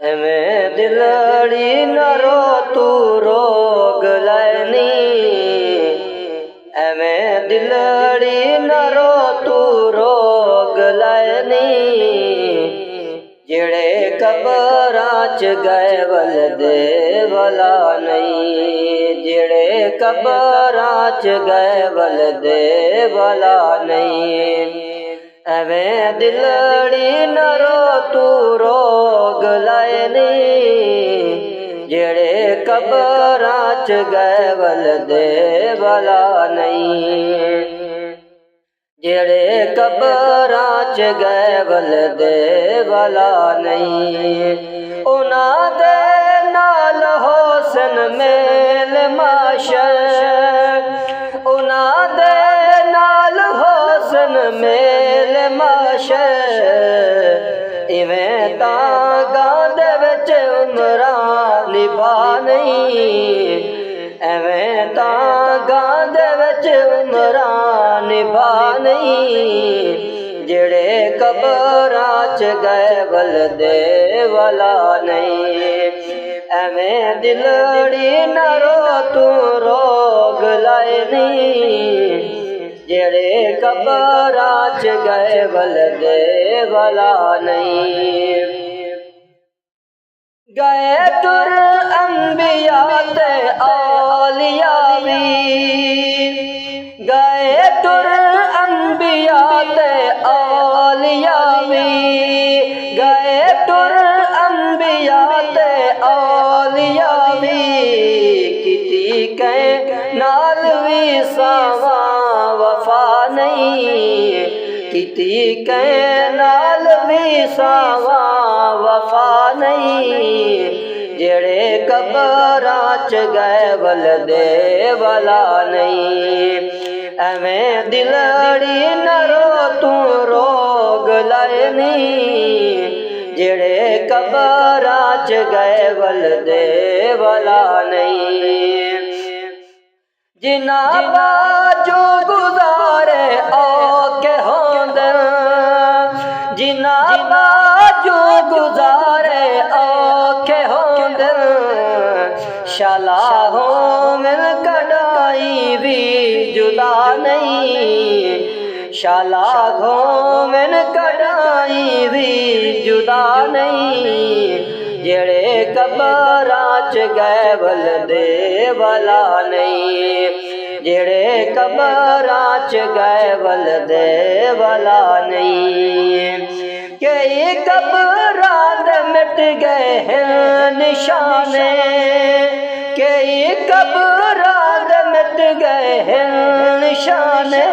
एवें दिलड़ी न रो तू रोग लैनी, एवें दिलड़ी न रो तू रोग लैनी। जेड़े कबरां च गए वल दे भला नहीं, जेड़े कबरां च गए वल दे भला नहीं। एवें दिलड़ी न रो तू रोग लैनी, जेड़े कबरां च गए वल दे भला नहीं। जेड़े कबरां च गए वल दे भला नहीं। उन्हां दे नाल होसन मेल माशर, उन्हां दे नाल होसन मेल माशर। इवें तां गांदे विच उमरां निभा नहीं, एवें तां गांदे विच उमरां निभा नहीं। जेड़े कबरां च गए वल दे भला नहीं। एवें दिलड़ी न रो तू रोग लैनी, जेड़े कबरां च गए वल दे भला नहीं। गए तुर अंबिया ते औलिया भी, गए तुर अंबिया ते औलिया भी, गए तुर अंबिया ते औलिया भी। किती कै नाल भी सावा वफा नहीं, किती कै नाल भी सावा वफा नहीं। जेड़े कबरां च गए वल दे भला नहीं। एवें दिलड़ी न रो तू रोग लैनी, जेड़े कबरां च गए वल दे भला नहीं। जिना बाजू गुजारे औखे होंदे, जिना बाजू गुजारे औखे होंदे। शाला होवन कड़ाई भी जुदा नहीं, शाला होवन कड़ाई भी जुदा नहीं। जेड़े कबरां च गए वल दे भला नहीं, जेड़े कबरां च गए वल दे भला नहीं। कई कबरां दे मिट गए हैं निशाने, कई कबरां दे मिट गए हैं निशाने।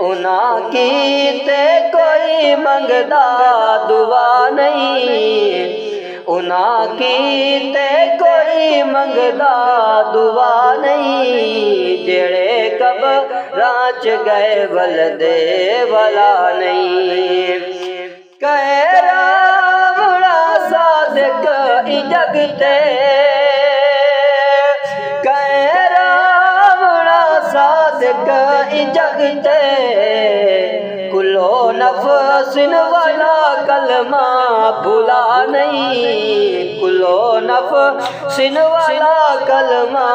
उन्हां कीते कोई मंगदा दुआ नहीं, उन्हां कीते कोई मंगदा दुआ नहीं। जेड़े कबरां च गए वल दे भला नहीं। कहे रावणा सादिक ई जग ते, कहे रावणा सादिक ई जग ते। कुलो नफसिन वाला कलमा भुला नहीं, कुलो नफसिन वाला कलमा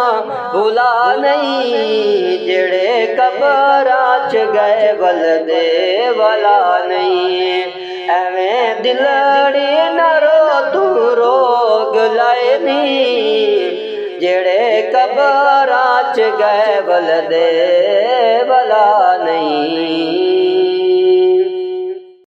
भुला नहीं। जेड़े कबरां च गए वल दे भला नहीं। एवें दिलड़ी न रो तू रोग लैनी, जेड़े कबरां च गए वल दे भला